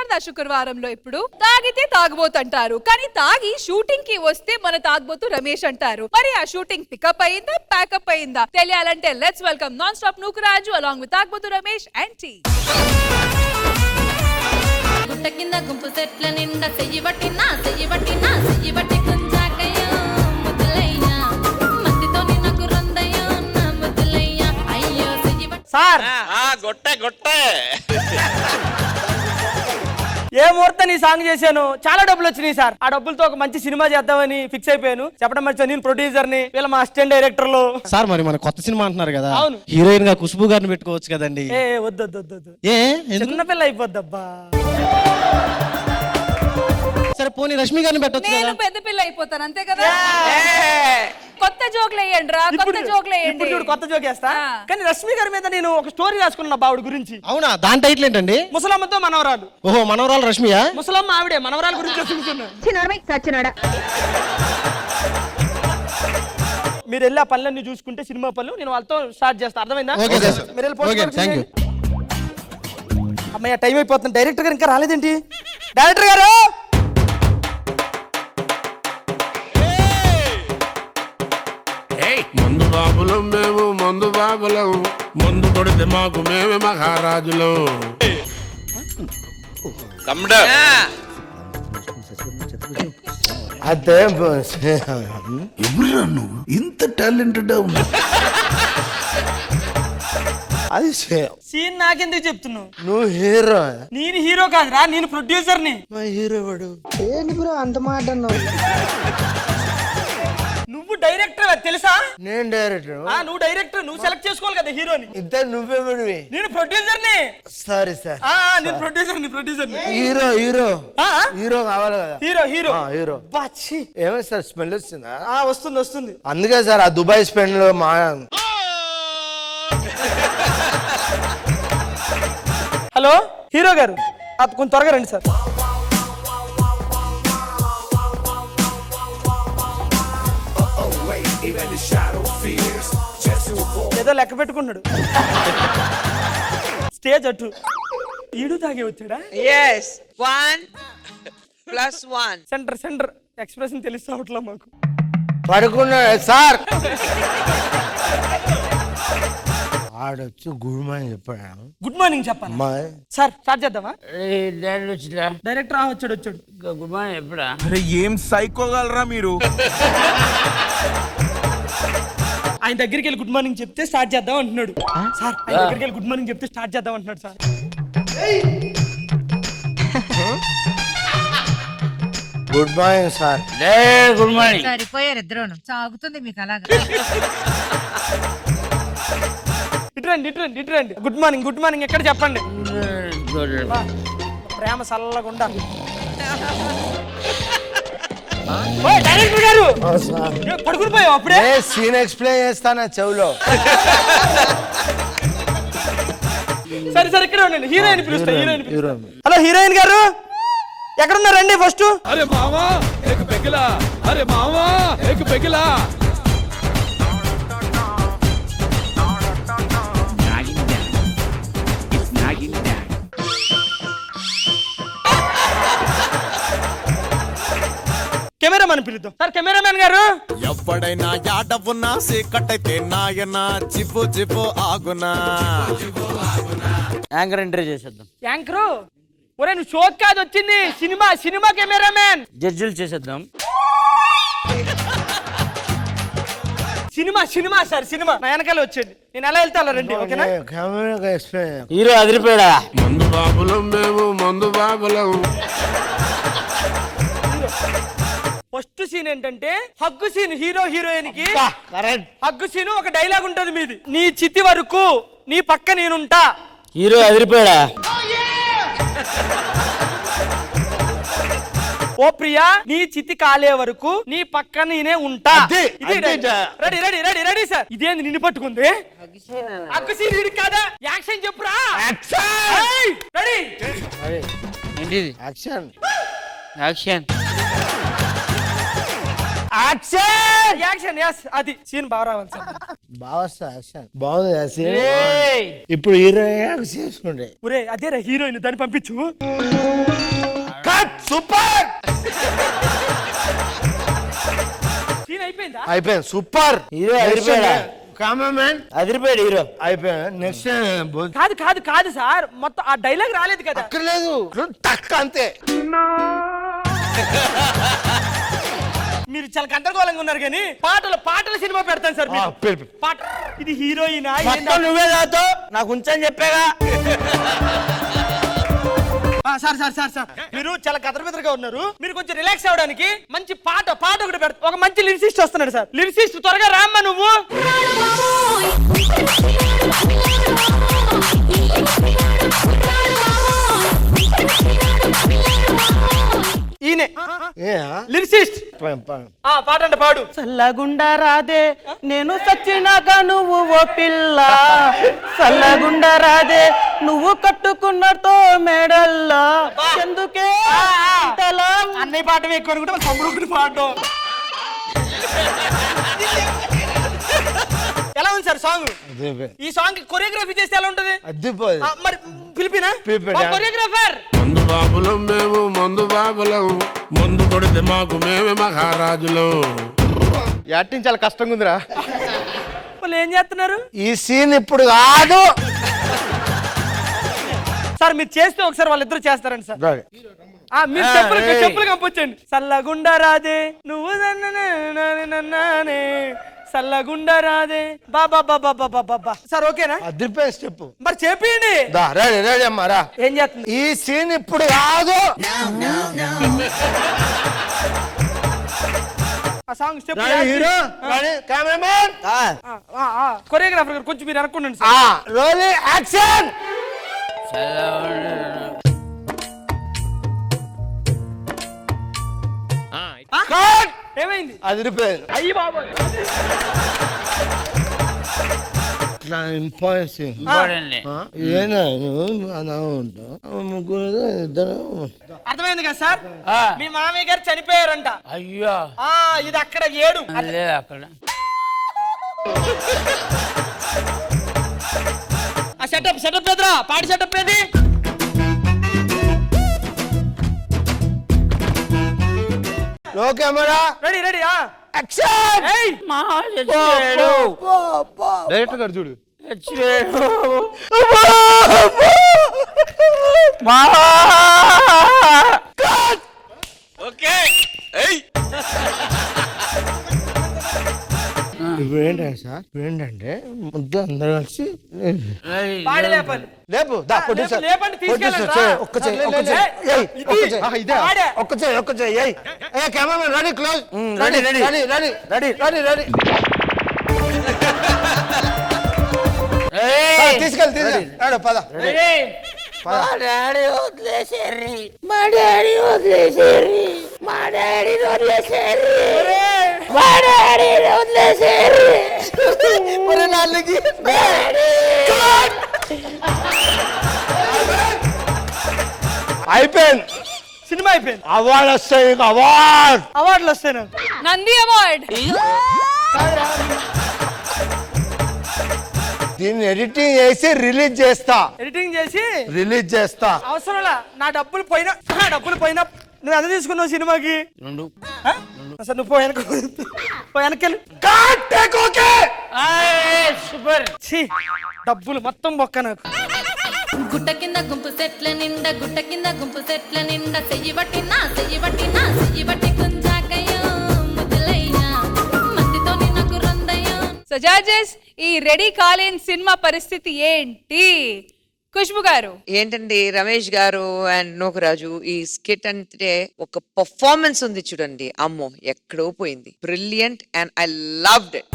అయిపోయింది ఆ శుక్రవారంలో. ఇప్పుడు తాగితే తాగబోతుంటారు, కానీ తాగి షూటింగ్ కి వస్తే మన తాగబోతు రమేష్ అంటారు. మరి ఆ షూటింగ్ పికప్ అయిందా, ప్యాకప్ అయిందా తెలియాలంటే let's welcome non stop Nookaraju along with తాగబోతు రమేష్ అండ్ టీ. గుట్ట కింద గుంపు సెట్ల నిండా చెయ్యి పట్టినా కుంజాకయ్యో ముద్దులయ్యా మందితో నిన్నకు రొందయ్యో నా ముద్దులయ్యా అయ్యో చెయ్యి సార్ గొట్టే ఏ ముహూర్తం ఈ సాంగ్ చేశాను, చాలా డబ్బులు వచ్చినాయి సార్. ఆ డబ్బులతో ఒక మంచి సినిమా చేద్దామని ఫిక్స్ అయిపోయాను. చెప్పడం మర్చిపోయాను, నేను ప్రొడ్యూసర్ ని, వీళ్ళ మా అసిస్టెంట్ డైరెక్టర్లు. సార్ మరి మన కొత్త సినిమా అంటున్నారు కదా, అవును. హీరోయిన్ గా ఖుష్బూ గారిని పెట్టుకోవచ్చు కదండి. ఏ వద్దు ఏ చిన్నపిల్ల అయిపోద్దబ్బా. సరే పోనీ రష్మి గారిని పెట్టొచ్చు నేను కదా. పెద్ద పిల్ల అయిపోతాను అంతే కదా. కొత్త జోకులు వేయండి రా, కొత్త జోకులు ఇప్పుడు వేయండి. చూడు కొత్త జోక్ వేస్తా. కానీ రష్మి గారి మీద నేను ఒక స్టోరీ రాసుకున్నా బావుడి గురించి. అవునా, దాని టైటిల్ ఏంటండి? ముసలమ్మతో మనవరాలు. ఓహో, మనవరాలు రష్మియా? ముసలమ్మ ఆవిడే, మనవరాల గురించి చూస్తున్నా. మీరు వెళ్ళి ఆ పనులన్నీ చూసుకుంటే సినిమా పనులు నేను వాళ్ళతో స్టార్ట్ చేస్తా. అర్థమైందా? Okay sir. మీరు వెళ్ళి ఓకే, థ్యాంక్ యూ. అమ్మయ్య టైం అయిపోతుంది. డైరెక్టర్ గారు ఇంకా రాలేదేంటి? డైరెక్టర్ గారు మందు బాబులం మేము, మందు బాబులం, మందు కొడితే మాకు మేమే మహారాజులం. తమ్ముడు అదే ఎవరురా నువ్వు ఇంత టాలెంటెడ్ ఉన్నా? అది సీన్ నాకెందుకు చెప్తున్నావు? నువ్వు హీరో. నేను హీరో కాదురా, నేను ప్రొడ్యూసర్ ని. మా హీరో వాడు. ఏంటి బ్రో అంత మాట అన్నావు? నువ్వు డైరెక్టర్ తెలుసా? నేను డైరెక్టర్. నువ్వు డైరెక్టర్, నువ్వు సెలెక్ట్ చేసుకోవాలి కదా హీరోని. ఇద్దరు నువ్వేమడివి? నేను ప్రొడ్యూసర్ ని. Sorry sir. నేను ప్రొడ్యూసర్ ని. హీరో హీరో కావాలి కదా. హీరో. ఏమైంది సార్, స్మెల్ వస్తుందా? వస్తుంది. అందుకే సార్ ఆ దుబాయ్ స్పెండ్ లో మా హలో హీరో గారు, కొంచెం త్వరగా రండి సార్. ఏదో లెక్క పెట్టుకున్నాడు. స్టేజ్ అటు ఈడు తాగే వచ్చాడా? Yes, 1 + 1. సెంటర్ ఎక్స్ప్రెషన్ తెలుస్తావట్లా మాకు. పడుకున్నాడు సార్. ఆడొచ్చు గుడ్ మార్నింగ్ చెప్పాడు. గుడ్ మార్నింగ్ చెప్పాలి సార్. స్టార్ట్ చేద్దామా? డైరెక్టర్ వచ్చాడు. గుడ్ మార్నింగ్ ఎప్పుడా? అరే ఏం సైకోగలరా మీరు? ఆయన దగ్గరికి వెళ్ళి గుడ్ మార్నింగ్ చెప్తే స్టార్ట్ చేద్దాం అంటున్నాడు సార్. ఆయన దగ్గరికి వెళ్ళి గుడ్ మార్నింగ్ చెప్తే స్టార్ట్ చేద్దాం అంటున్నాడు sir. Good morning sir. Good morning. సరిపోయారు ఇద్దరును. సాగుతుంది మీకు అలాగా. ఇటురండి. గుడ్ మార్నింగ్ ఎక్కడ చెప్పండి. ప్రేమ సల్లగుండా. డైరెక్టర్ గారు పడుకునిపోయావు అప్పుడే. సీన్ ఎక్స్ప్లెయిన్ చేస్తానా చెవులో. సరే ఇక్కడ ఉండండి. హీరోయిన్ పిలుస్తా. హలో హీరోయిన్ గారు ఎక్కడున్నారండి? ఫస్ట్ అరే మావా ఏక్ పెగిలా, అరే మావా ఏక్ పెగిలా. కెమెరామెన్ పిలుద్దాం సార్. కెమెరామెన్ గారు ఎప్పుడైనా యాడవున్నా సీకటైతే నాయనా చిప్పు ఆగునా. యాంకర్ ఎంట్రీ చేసేద్దాం. యాంకరు ఒరే నువ్వు షోక్ కాదు వచ్చింది, సినిమా కెమెరామెన్. జడ్జిలు చేసేద్దాం. సినిమా సార్, సినిమా నా వెనకాల వచ్చేది. నేను ఎలా వెళ్తా అలా రండి, ఓకేనా? హీరో అదిరిపోయాడా? మందు బాబులం మేము, మందు బాబులం. ఫస్ట్ సీన్ ఏంటంటే హగ్గు సీన్. హీరో హీరోయిన్ కి హగ్గు సీన్. ఒక డైలాగ్ ఉంటది మీది, నీ చితి వరకు నీ పక్క నేనుంటా. హీరో అదిరిపోయాడా? ఓ ప్రియా, నీ చితి కాలే వరకు నీ పక్క నేనే ఉంటా. Ready sir. ఇదేంది నిన్ను పట్టుకుంది? హగ్గు సీన్ ఇది కాదా? యాక్షన్ చెప్పురా. రెడీ. ఏంటిది? యాక్షన్. యాక్షన్ యాక్షన్ ఎస్ అది సీన్ బాగా రావాలి సార్. బాగా యాక్షన్ బాగుంది ఆ scene. ఇప్పుడు హీరోయిన్ చేసుకుంటే ఒరే అదే హీరోయిన్ దాన్ని పంపించు. కట్ సూపర్ సీన్ అయిపోయిందా? అయిపోయింది సూపర్ హీరో అదిరిపోయాడా? కామన్ అదిరిపోయాడు హీరో. అయిపోయింది నెక్స్ట్ కాదు కాదు కాదు సార్, మొత్తం ఆ డైలాగ్ రాలేదు కదా. అక్కర్లేదు టక్ అంతే. మీరు చాలా గందరగోళంగా ఉన్నారు కానీ పాటల సినిమా పెడతాను సార్ మీకు. పిలుపు. పాట ఇది హీరోయినా మొత్తం నువ్వే తాగుతావు, నాకు ఉంచని చెప్పాగా. సార్ సార్ సార్ సార్ మీరు చాలా గదరబెదరగా ఉన్నారు. మీరు కొంచెం రిలాక్స్ అవ్వడానికి మంచి పాట ఒకటి పెడతా. ఒక మంచి లిరిసిస్ట్ వస్తున్నాడు సార్. లిరిసిస్ట్ త్వరగా రామ్మా నువ్వు. ఈయనే లిరిసిస్ట్. పాట అంటే పాడు. చల్లగుండా రాదే నేను సచ్చినాక నువ్వు ఓ పిల్ల, చల్లగుండా రాదే నువ్వు కట్టుకున్నతో మెడల్లా, ఎందుకే అన్నయ్య పాట ఎక్కువ అనుకుంటే తమ్ముడు పాడడం. ఎలా ఉంది సార్ సాంగ్? ఈ సాంగ్ కొరియోగ్రఫీ చేస్తే ఎలా ఉంటది? మరి పిలిపినా కొరియోగ్రాఫర్. మందు బాబులం మేము మందు బాబులం, మందు కొడితే మాకు మేమే మహారాజులం. యాక్టింగ్ చాలా కష్టంగా ఉందిరా. వాళ్ళు ఏం చేస్తున్నారు? ఈ సీన్ ఇప్పుడు కాదు సార్. మీరు చేస్తే ఒకసారి వాళ్ళిద్దరు చేస్తారండి సార్. మీరు చెప్పులు కంపొచ్చండి. సల్లగుండా రాదే నువ్వు నన్నే సల్లగుండా రాదే బాబా బాబా బాబా బాబా. సార్ ఓకేనా? అదిరిపోయే స్టెప్ మరి చెప్పండి. రెడీ అమ్మారా. ఏం చేస్తుంది? ఈ సీన్ ఇప్పుడు కాదు. ఆ song step hero cameraman choreographer గారు కొంచెం మీరు అనుకోండి సార్. Rolling action. ఏమైంది? అదిరిపోయింది. అయ్యి బాబా ఇట్లా ఇంపార్టెంట్ ఏనా అలా ఉంటావు ముగ్గురు ఇద్దరు. అర్థమైంది కదా సార్? మీ మామయ్య గారు చనిపోయారంట. అయ్యో ఇది అక్కడ 7 లేదు అక్కడ. ఆ సెటప్ ఎదురా పాడి సెటప్ ఏది? లో కెమెరా రెడీ యాక్షన్. డైరెక్టర్ గారు చూడు. ఓకే ఇప్పుడు ఏంటంటే సార్ ఏంటంటే ముద్దు అందరూ కలిసి పాడి లేపాలి. లేపు లేపండి, తీసుకెళ్ళండి రా. ఒక్క చేయి కెమెరా రెడీ క్లోజ్ రెడీ తీసుకెళ్ళి పద. మా డాడీ వదిలేసేరి, మా డాడీ వదిలేసేరి, మా డాడీ వదిలేసేరి, మా డాడీ వదిలేసేరి. అయిపోయింది. సినిమా అయిపోయింది. అవార్డు వస్తాయి. అవార్డులు వస్తాయి నాకు. నంది అవార్డ్. దీన్ని ఎడిటింగ్ చేసి రిలీజ్ చేస్తా. ఎడిటింగ్ చేసి రిలీజ్ చేస్తా. అవసరంలా. నా డబ్బులు పోయినా నువ్వు ఎంత తీసుకున్నావు సినిమాకి? 2. అసలు నువ్వు వెనకెళ్ళి సూపర్. డబ్బులు మొత్తం బొక్క నాకు. గుట్ట కింద గుంపు సెట్ల నిండా, గుట్ట కింద గుంపు సెట్ల నిండా, చెయ్యి బట్టి కుంజాకయ్యో ముద్దులయ్యా, మందితో నాకు రొందయ్యో. సో జడ్జెస్, ఈ రెడీ కాలేని సినిమా పరిస్థితి ఏంటి? ఖుష్బు గారు. ఏంటండి రమేష్ గారు అండ్ నూకరాజు ఈ స్కిట్ అంటే ఒక పర్ఫార్మెన్స్ ఉంది చూడండి, అమ్మో ఎక్కడో పోయింది. Brilliant and I loved it.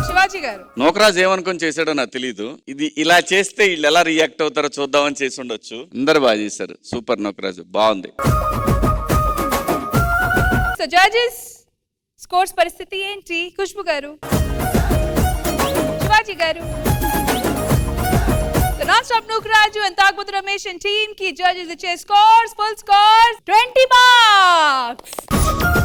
Shivaji గారు. నోకరాజ్ ఏమనుకొని చేశాడో నాకు తెలీదు. ఇది ఇలా చేస్తే వీళ్ళు ఎలా రియాక్ట్ అవుతారో చూద్దామని చేసి ఉండొచ్చు. అందరు బాగా చేశారు. సూపర్ నోకరాజు, బాగుంది. సో జడ్జెస్, స్కోర్స్ పరిస్థితి ఏంటి? ఖుష్బు గారు, శివాజీ గారు. Non-Stop Nukraju and Tagbotu Ramesh and team ki judges iche scores, full scores 20 marks.